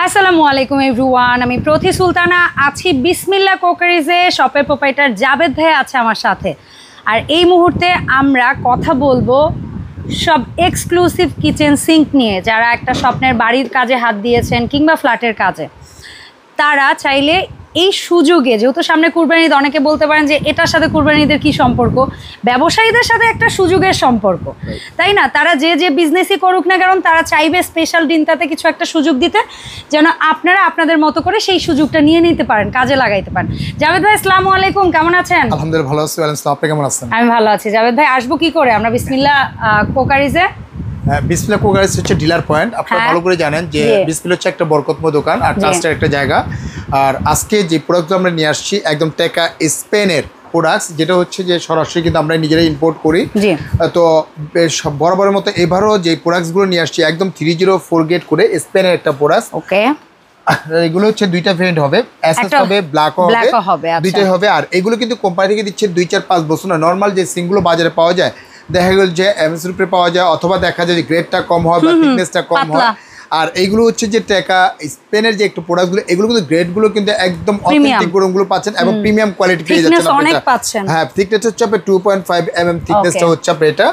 আসসালামু আলাইকুম এভরিওয়ান, আমি প্রতি সুলতানা আছি বিসমিল্লাহ কোকারিজে। শপের প্রোপাইটার জাবেদ ভাই আছে আমার সাথে। আর এই মুহূর্তে আমরা কথা বলবো সব এক্সক্লুসিভ কিচেন সিঙ্ক নিয়ে। যারা একটা স্বপ্নের বাড়ির কাজে হাত দিয়েছেন কিংবা ফ্ল্যাটের কাজে, তারা চাইলে এই সুযোগে, যেহেতু সামনে কুরবানি ঈদ, অনেকে বলতে পারেন যে এটার সাথে কুরবানি ঈদের কী সম্পর্ক, ব্যবসায়ীদের সাথে একটা সুযোগের সম্পর্ক, তাই না? তারা যে বিজনেসই করুক না কারণ তারা চাইবে স্পেশাল দিনটাতে কিছু একটা সুযোগ দিতে, যেন আপনারা আপনাদের মতো করে সেই সুযোগটা নিয়ে নিতে পারেন, কাজে লাগাইতে পারেন। জাবেদ ভাই আসসালামু আলাইকুম, কেমন আছেন? আলহামদুলিল্লাহ ভালো আছি। আপনি কেমন আছেন? আমি ভালো আছি। জাবেদ ভাই, আসবো কি করে আমরা বিসমিল্লাহ কোকারিজে? বিসমিল্লাহ কোকারিজ হচ্ছে ডিলার পয়েন্ট। আপনারা ভালো করে জানেন যে বিসমিল্লাহ হচ্ছে একটা বরকতময় দোকান আর ট্রাস্টের একটা জায়গা। আর আজকে যে প্রোডাক্টগুলো আমরা নিয়ে আসছি একদম টেকা স্পেনের প্রোডাক্টস, যেটা হচ্ছে যে সরাসরি কিন্তু আমরা নিজেরাই ইম্পোর্ট করি। তো বরাবরের মতো এবারও যে প্রোডাক্টসগুলো নিয়ে আসছি একদম 304 গেট করে স্পেনের একটা প্রোডাক্ট। ওকে, এগুলো হচ্ছে দুইটা ভেরিয়েন্ট হবে, এসএস হবে, ব্ল্যাকও হবে, দুইটাই হবে। আর এগুলো কিন্তু কোম্পানি থেকে দিচ্ছে 2-4-5 বছর না। নর্মাল যে সিঙ্কগুলো বাজারে পাওয়া যায়, দেখা গেল যে এমএস রুপে পাওয়া যায়, অথবা দেখা যায় যে গ্রেডটা কম হয় বা থিকনেসটা কম হয়। আর এইগুলো হচ্ছে যে টেকা স্পেনের যে একটু প্রোডাক্টগুলো, এগুলো কিন্তু গ্রেডগুলো কিন্তু একদম অথেন্টিক গুণগুলো পাচ্ছেন এবং প্রিমিয়াম কোয়ালিটি পেয়ে যাচ্ছেন। হ্যাঁ, থিকনেস হচ্ছে আপনার 2.5 mm থিকনেসটা হচ্ছে আপনার এটা।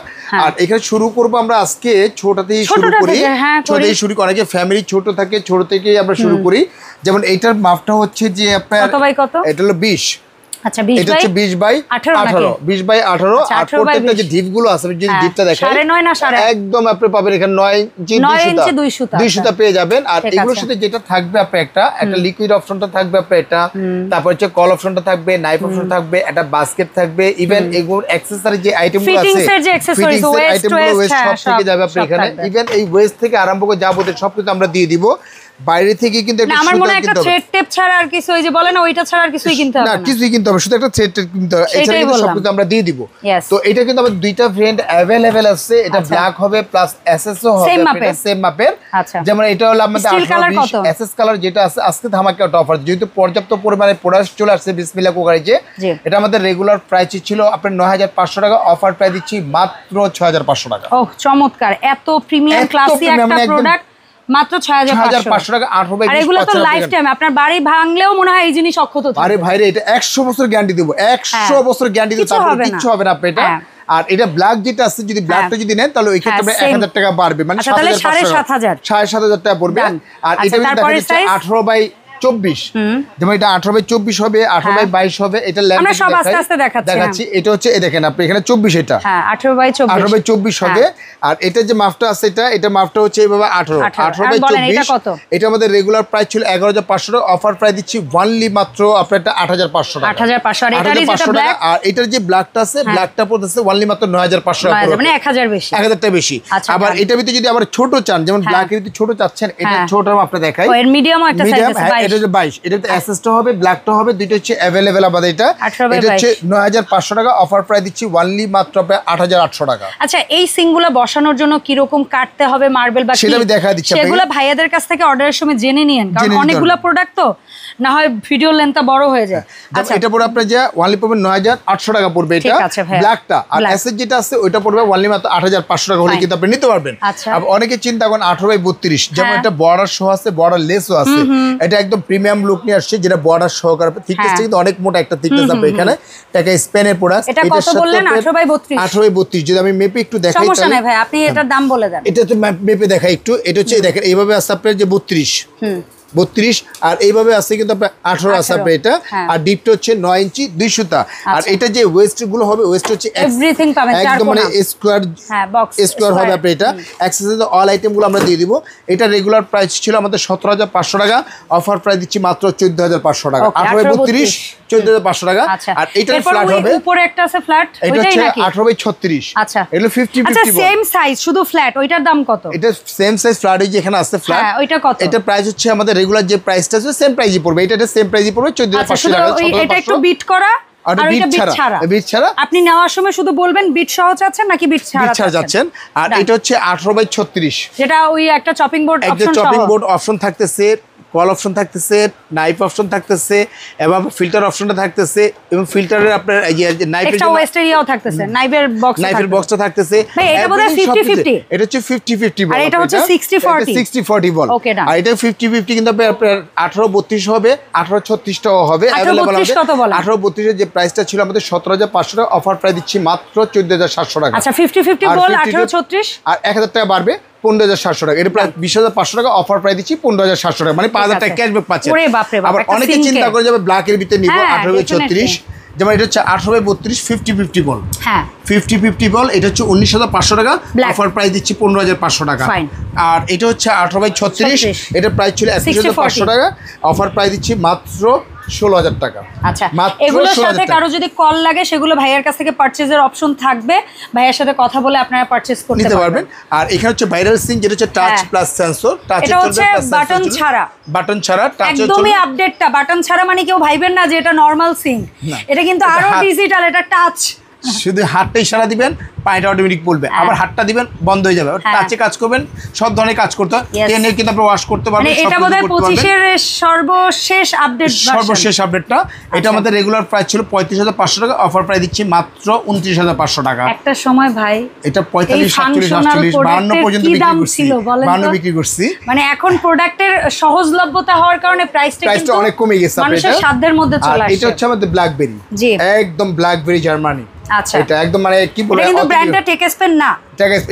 আর এখানে শুরু করবো আমরা আজকে ছোটতেই শুরু করি। ছোটতেই শুরু করি, অনেকে ফ্যামিলি ছোট থাকে, ছোট থেকেই আমরা শুরু করি। যেমন এইটার মাপটা হচ্ছে যে আপনার এটা হলো 20। আচ্ছা, 20 বাই 18 20 বাই 18। আর প্রত্যেকটা যে ডিপগুলো আছে, যদি ডিপটা দেখেন 9.5 না 9.5 একদম আপনি পাবেন এখানে 9 ইঞ্চি 2 সুতা পেয়ে যাবেন। আর এগুলোর সাথে যেটা থাকবে আপনার একটা লিকুইড অপশনটা থাকবে আপনার এটা, তারপর হচ্ছে কল অপশনটা থাকবে, নাইফ অপশন থাকবে, একটা বাস্কেট থাকবে, ইভেন এগুলোর অ্যাকসেসরি যে আইটেমগুলো আছে, ফিটিংসের যে অ্যাকসেসরিজ, ওয়েস্ট সব থেকে যাবে আপনার এখানে। ইভেন এই ওয়েস্ট থেকে আরম্ভ করে যাবতীয় সবকিছু আমরা দিয়ে দিব। বাইরে থেকে কিন্তু একটা আমার মনে হয় একটা থ্রেড টেপ ছাড়া আর কিছু, ওই যে বলে না, ওইটা ছাড়া আর কিছুই কিনতে হবে না, কিছুই কিনতে হবে, শুধু একটা থ্রেড টেপ কিনতে হবে। এছাড়া কিন্তু সবকিছু আমরা দিয়ে দিব। তো এটা কিন্তু আমাদের দুইটা ভেরিয়েন্ট अवेलेबल আছে। এটা ব্ল্যাক হবে প্লাস এসএসও হবে, এটা সেম মাপের। যেমন এটা হলো আমাদের 18-20 এসএস কালার যেটা আছে। আজকে ধামাকা একটা অফার, যেহেতু পর্যাপ্ত পরিমাণে প্রোডাক্ট চলে আসছে বিসমিল্লাহ কোকারিজে। এটা আমাদের রেগুলার প্রাইস ছিল আপনার 9500 টাকা, অফার প্রাইস দিচ্ছি মাত্র 6500 টাকা। ওহ চমৎকার, এত প্রিমিয়াম ক্লাসি একটা প্রোডাক্ট মাত্র 6500 টাকা। আর এগুলো তো লাইফ টাইম, আপনার বাড়ি ভাঙলেও মনে হয় এই জিনিস অক্ষত থাকবে। আরে ভাইরে, এটা 100 বছর গ্যারান্টি দেব, 100 বছর গ্যারান্টি দেব, তারপরে কিছু হবে না আপনার এটা। আর এটা ব্ল্যাক যেটা আছে, যদি ব্ল্যাকটা যদি নেন তাহলে ওই ক্ষেত্রে 1000 টাকা বাড়বে, মানে 7500 টাকা পড়বে। আর এটা দেখা যাচ্ছে 18 বাই 24, যেমন এটা 18 বাই 24 হবে, 18 বাই 22 হবে। এটা আমরা সব আস্তে আস্তে দেখাচ্ছি। এটা হচ্ছে এই দেখেন আপনি এখানে 24, এটা 18 বাই 24 হবে। আর এটা যে মাপটা আছে, এটা মাপটা হচ্ছে এইভাবে 18 বাই 24। এটা আমাদের রেগুলার প্রাইস ছিল 11500 টাকা, অফার প্রাইস দিচ্ছি ওয়ানলি মাত্র আপনার এটা 8500 টাকা। 8500। আর এটার যে ব্ল্যাকটা আছে, ব্ল্যাকটা পড়তেছে ওয়ানলি মাত্র 9500 টাকা, মানে 1000 বেশি, 1000 টাকা বেশি। আবার এটার ভিতরে যদি আবার ছোট চান, যেমন ব্ল্যাকের ভিতরে ছোট চাচ্ছেন, এটা ছোটর মাপটা দেখাই। এর মিডিয়াম একটা সাইজ আছে, এটা হচ্ছে 22। এটা তো এসএসটা হবে, ব্ল্যাকটা হবে, দুইটা হচ্ছে अवेलेबल আমাদের। এটা হচ্ছে 9500 টাকা, অফার প্রাইস দিচ্ছি ওয়ানলি মাত্র 8800 টাকা। আচ্ছা, এই সিঙ্কগুলো বসানোর জন্য কি রকম কাটতে হবে মার্বেল বা সেটা আমি দেখা দিচ্ছি, সেগুলো ভাইয়াদের কাছ থেকে অর্ডারের সময় জেনে নিয়েন, কারণ অনেকগুলো প্রোডাক্ট তো না হয় ভিডিও লেন্থটা বড় হয়ে যায়। আচ্ছা, এটা পড়বে আপনার যে ওয়ানলি পড়বে 9800 টাকা পড়বে এটা ব্ল্যাকটা। আর এসএস যেটা আছে ওইটা পড়বে ওয়ানলি মাত্র 8500 টাকা হলে কিন্তু আপনি নিতে পারবেন। আর অনেকে চিন্তা করেন 18 বাই 32, যেমন এটা বর্ডার সহ আছে, বর্ডার লেসও আছে। এটা একদম প্রিমিয়াম লুক নিয়ে আসছে, যেটা বর্ডার সহকারে। থিকনেসটা কিন্তু অনেক মোটা একটা থিকনেস হবে এখানে। এটা স্পেনের প্রোডাক্ট। এটা কত বললেন? 18 বাই 32। 18 বাই 32 যদি আমি মেপে একটু দেখাই, সমস্যা নাই ভাই, আপনি এটার দাম বলে দেন। এটা তো মেপে দেখাই একটু। এটা হচ্ছে দেখেন এইভাবে আছে আপনার যে 32, আর এইভাবে আছে কিন্তু আপনার 18 আছে আপনার এটা। আর ডিপটা হচ্ছে 9 ইঞ্চি 2 সুতা। আর এটা যে ওয়েস্ট গুলো হবে, ওয়েস্ট হচ্ছে এভরিথিং পাবেন, একদম মানে স্কয়ার হবে আপনার এটা। অ্যাক্সেসরিজ অল আইটেম গুলো আমরা দিয়ে দিব। এটা রেগুলার প্রাইস ছিল আমাদের 17500 টাকা, অফার প্রাইস দিচ্ছি মাত্র 14500 টাকা। 18 বাই 32 14500 টাকা। আর এটা ফ্ল্যাট হবে, উপরে একটা আছে ফ্ল্যাট, ওইটাই নাকি? 18 বাই 36। আচ্ছা, এগুলো 50 আচ্ছা সেম সাইজ শুধু ফ্ল্যাট, ওইটার দাম কত? এটা সেম সাইজ ফ্ল্যাট এই যে এখানে আছে ফ্ল্যাট, ওইটা কত? এটা প্রাইস হচ্ছে আমাদের রেগুলার যে প্রাইসটা আছে সেম প্রাইসই পড়বে। এটা সেম প্রাইসই পড়বে 14500 টাকা। এটা একটু বিট করা আর বিট ছাড়া আপনি নেওয়ার সময় শুধু বলবেন বিট সহ চাচ্ছেন নাকি বিট ছাড়া যাচ্ছেন। আর এটা হচ্ছে 18 বাই 36, যেটা ওই একটা চপিং বোর্ড অপশন থাকতেছে, কল অপশন থাকতেছে, নাইফ অপশন থাকতেছে এবং ফিল্টার অপশনটা থাকতেছে এবং ফিল্টারের আপনার এই যে নাইফের এক্সট্রা ওয়েস্ট এরিয়াও থাকতেছে, নাইফের বক্সটা থাকতেছে। ভাই এটা বোধহয় 50-50, এটা হচ্ছে 50-50 বল, আর এটা হচ্ছে 60-40 বল। ওকে না, আর এটা 50-50 কিন্তু আপনার 18-32 হবে, 18-36টাও হবে अवेलेबल হবে। 18-32 এর যে প্রাইসটা ছিল আমাদের 17,500 টাকা, অফার প্রাইস দিচ্ছি মাত্র 14,700 টাকা। আচ্ছা 50-50 বল 18-36 আর 1000 টাকা বাড়বে 15,700 টাকা। এটা প্রায় 20,500 টাকা, অফার প্রাইস দিচ্ছি 15,700 টাকা, মানে 5,000 টাকা ক্যাশব্যাক পাচ্ছেন। আবার অনেকে চিন্তা করে যাবে ব্ল্যাকের ভিতরে নিব 18/36, যেমন এটা হচ্ছে 18/32 50-50 বল। হ্যাঁ 50-50 বল, এটা হচ্ছে 19,500 টাকা, অফার প্রাইস দিচ্ছি 15,500 টাকা। আর এটা হচ্ছে 18/36, এটা প্রাইস ছিল 21,500 টাকা, অফার প্রাইস দিচ্ছি মাত্র 16,000 টাকা। আচ্ছা এগুলোর সাথে কারো যদি কল লাগে সেগুলো ভাইয়ার কাছ থেকে পারচেজের অপশন থাকবে, ভাইয়ার সাথে কথা বলে আপনারা পারচেজ করতে পারবেন। আর এখানে হচ্ছে ভাইরাল সিং, যেটা হচ্ছে টাচ প্লাস সেন্সর, টাচে চলবে প্লাস বাটন ছাড়া, বাটন ছাড়া টাচে চলবে। একদমই আপডেটটা বাটন ছাড়া, মানে কেউ ভাইবেন না যে এটা নরমাল সিং, এটা কিন্তু আরো ডিজিটাল, এটা টাচ। শুধু হাতটা ইশারা দিবেন, পায়েটা অটোমেটিক পড়বে, আবার হাতটা দিবেন বন্ধ হয়ে যাবে। টাচে কাজ করবেন, সব ধরনের কাজ করতে হয়, টেনে কিন্তু আপনি ওয়াশ করতে পারবেন। এটা বোধহয় 25 এর সর্বশেষ আপডেট, সর্বশেষ আপডেটটা। এটা আমাদের রেগুলার প্রাইস ছিল 35,500 টাকা, অফার প্রাইস দিচ্ছি মাত্র 29,500 টাকা। একটা সময় ভাই এটা 45, 47, 48, 52 পর্যন্ত বিক্রি করছি। মানে এখন প্রোডাক্টের সহজলভ্যতা হওয়ার কারণে প্রাইসটা অনেক কমে গেছে, মানুষের সাধ্যের মধ্যে চলে আসে। এটা হচ্ছে আমাদের ব্ল্যাকবেরি, একদম ব্ল্যাকবেরি জার্মানি। আচ্ছা এটা একদম মানে কি বলে, এটা কিন্তু ব্র্যান্ডটা টেকস্পেন না,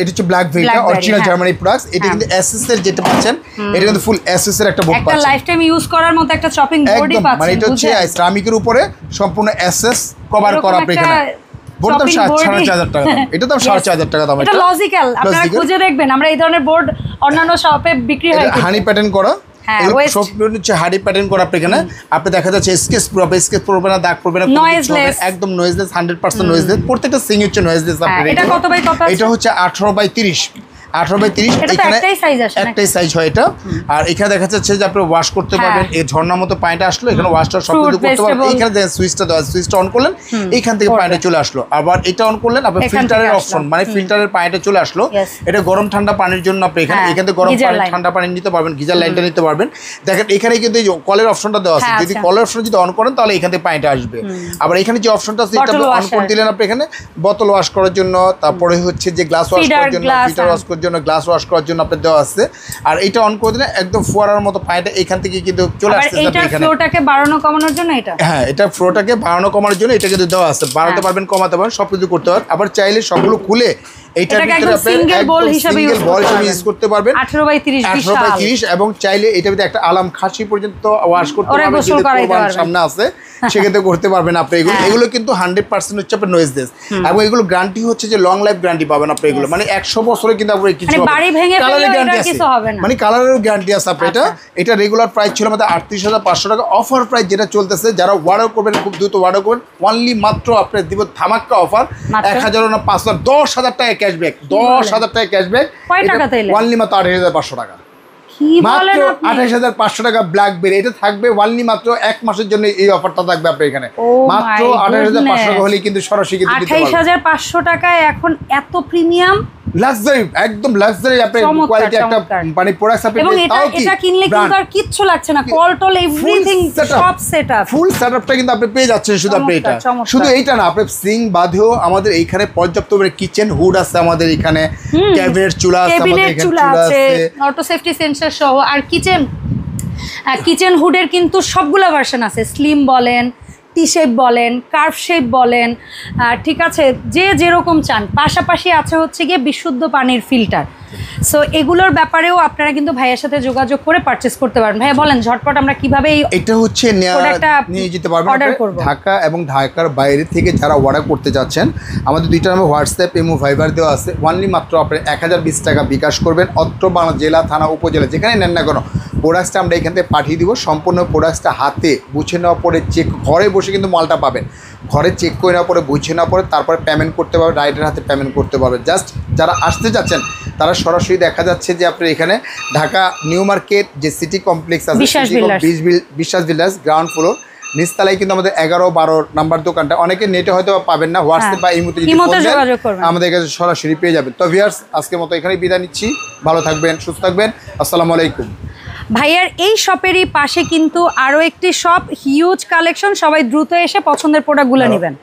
এটা হচ্ছে ব্ল্যাকবেরি, অরিজিনাল জার্মানি প্রোডাক্টস। এটা কিন্তু এসএস এর যেটা পাচ্ছেন, এটা কিন্তু ফুল এসএস এর একটা বোর্ড পাচ্ছেন, একটা লাইফ টাইম ইউজ করার মতো একটা চপিং বোর্ডই পাচ্ছেন। মানে এটা হচ্ছে সিরামিকের উপরে সম্পূর্ণ এসএস কভার করা। আপনি এখানে বোর্ড দাম 4,500 টাকা দাম, এটা দাম 4,500 টাকা দাম। এটা লজিক্যাল, আপনারা খুঁজে দেখবেন, আমরা এই ধরনের বোর্ড অন্যান্য শপে বিক্রি হয়। হানি প্যাটার্ন করা, হাড়ি প্যাটার্ন করা। এখানে আপনি দেখা যাচ্ছে স্কেচ প্রো, স্কেচ পড়বে না, দাগ পড়বে না, একদম নয়েজলেস, 100% নয়েজলেস। প্রত্যেকটা সিং হচ্ছে নয়েজলেস। এটা কত বাই কত? এটা হচ্ছে 18/30, 18/30। এখানে একটাই সাইজ হয় এটা। আর এখানে দেখা যাচ্ছে যে আপনি ওয়াশ করতে পারবেন, এই ঝর্ণার মতো পানিটা আসলো, এখানে ওয়াশটা সব কিছু করতে পারবেন। এখানে দেখেন সুইচটা দেওয়া, সুইচটা অন করলেন, এখান থেকে পানিটা চলে আসলো। আবার এটা অন করলেন, আপনি ফিল্টারের অপশন, মানে ফিল্টারের পানিটা চলে আসলো। এটা গরম ঠান্ডা পানির জন্য আপনি এখানে থেকে গরম পানি ঠান্ডা পানি নিতে পারবেন, গিজার লাইনটা নিতে পারবেন। দেখেন এখানে কিন্তু কলের অপশনটা দেওয়া আছে, যদি কলের অপশন যদি অন করেন তাহলে এখান থেকে পানিটা আসবে। আবার এখানে যে অপশনটা আছে এটা অন করে দিলেন আপনি এখানে বোতল ওয়াশ করার জন্য, তারপরে হচ্ছে যে গ্লাস ওয়াশ করার জন্য, ফিল্টার ওয়াশ করার জন্য, গ্লাস ওয়াশ করার জন্য আপনাদের দেওয়া আছে। আর এটা অন করে দিলে একদম ফোয়ারার মতো পানিটা এখান থেকে কিন্তু চলে আসছে। এটা ফ্লোটাকে বাড়ানো কমানোর জন্য, এটা হ্যাঁ এটা ফ্লোটাকে বাড়ানো কমানোর জন্য এটা কিন্তু দেওয়া আছে, বাড়াতে পারবেন, কমাতে পারবেন, সবকিছু করতে পারবেন। আবার চাইলে সবগুলো খুলে এইটার ভিতরে আপনি সিঙ্গেল বল হিসেবে ইউজ করতে পারবেন। 18/30 এবং চাইলে এটার ভিতরে একটা আলাম খাসি পর্যন্ত ওয়াশ করতে পারবেন, যদি কোরবানির সামনে আছে সেক্ষেত্রে করতে পারবেন আপনি। এগুলো কিন্তু 100% হচ্ছে আপনার নয়েজলেস, এবং এগুলো গ্যারান্টি হচ্ছে যে লং লাইফ গ্যারান্টি পাবেন আপনি এগুলো, মানে 100 বছরে কিন্তু আপনি কিছু কালারের গ্যারান্টি আছে, মানে কালারের গ্যারান্টি আছে আপনি। এটা রেগুলার প্রাইস ছিল আমাদের 38,500 টাকা, অফার প্রাইস যেটা চলতেছে, যারা অর্ডার করবেন খুব দ্রুত অর্ডার করবেন, অনলি মাত্র আপনি দিব ধামাক্কা অফার 1,000 না 5,000, 10,000 টাকা ক্যাশব্যাক, 10,000 টাকা ক্যাশব্যাক, অনলি মাত্র 28,500 টাকা, মাত্র 28,500 টাকা ব্ল্যাকবেরি। এটা থাকবে অনলি মাত্র 1 মাসের জন্য, এই অফারটা থাকবে আপনি এখানে মাত্র 28,500 টাকা হলেই কিন্তু সরাসরি কিন্তু দিতে পারবেন। 28,500 টাকায় এখন এত প্রিমিয়াম লাক্সারি, একদম লাক্সারি আপনি কোয়ালিটি একটা মানে প্রোডাক্ট আপনি, এবং এটা কিনলে কিন্তু আর কিচ্ছু লাগছে না, কল টল এভরিথিং সব সেটআপ, ফুল সেটআপটা কিন্তু আপনি পেয়ে যাচ্ছেন। শুধু আপনি এটা, শুধু এইটা না, আপনি সিং বাদেও আমাদের এইখানে পর্যাপ্ত পরিমাণে কিচেন হুড আছে আমাদের এখানে, ক্যাবিনেট চুলা আছে আমাদের এখানে, চুলা আছে, অটো সেফটি সেন্সর সহ। আর কিচেন হুডের কিন্তু সবগুলো ভার্সন আছে, স্লিম বলেন, টি শেপ বলেন, কার্ভ শেপ বলেন, ঠিক আছে, যে যেরকম চান। পাশাপাশি আছে হচ্ছে গিয়ে বিশুদ্ধ পানির ফিল্টার। সো এগুলোর ব্যাপারেও আপনারা কিন্তু ভাইয়ের সাথে যোগাযোগ করে পারচেজ করতে পারবেন। ভাইয়া বলেন ঝটপট আমরা কিভাবে এটা হচ্ছে নিয়ে যেতে পারবেন। ঢাকা এবং ঢাকার বাইরে থেকে যারা অর্ডার করতে যাচ্ছেন, আমাদের দুইটা নামে হোয়াটসঅ্যাপ এবং ভাইবার দেওয়া আছে। অনলি মাত্র আপনি 1020 টাকা বিকাশ করবেন, অত্র বাংলা জেলা, থানা, উপজেলা যেখানে নেন না কেন, প্রোডাক্টসটা আমরা এখান থেকে পাঠিয়ে দিব। সম্পূর্ণ প্রোডাক্টসটা হাতে বুঝে নেওয়ার পরে চেক, ঘরে বসে কিন্তু মালটা পাবেন, ঘরে চেক করে নেওয়ার পরে বুঝে নেওয়ার পরে তারপরে পেমেন্ট করতে পারবেন, রাইডের হাতে পেমেন্ট করতে পারবেন। জাস্ট যারা আসতে যাচ্ছেন তারা সরাসরি দেখা যাচ্ছে যে আপনি এখানে ঢাকা নিউ মার্কেট যে সিটি কমপ্লেক্স আছে, বিশ্বাস ভিলাস গ্রাউন্ড ফ্লোর নিচতলায় কিন্তু আমাদের 11-12 নাম্বার দোকানটা। অনেকে নেটে হয়তো পাবেন না, হোয়াটসঅ্যাপ বা ইমোতে যদি ফোন দেন আমাদের কাছে সরাসরি পেয়ে যাবেন। তো ভিউয়ার্স আজকের মতো এখানেই বিদায় নিচ্ছি, ভালো থাকবেন, সুস্থ থাকবেন, আসসালামু আলাইকুম। ভাইয়ার এই শপেরই পাশে কিন্তু আরো একটি শপ, হিউজ কালেকশন, সবাই দ্রুত এসে পছন্দের প্রোডাক্টগুলো নেবেন।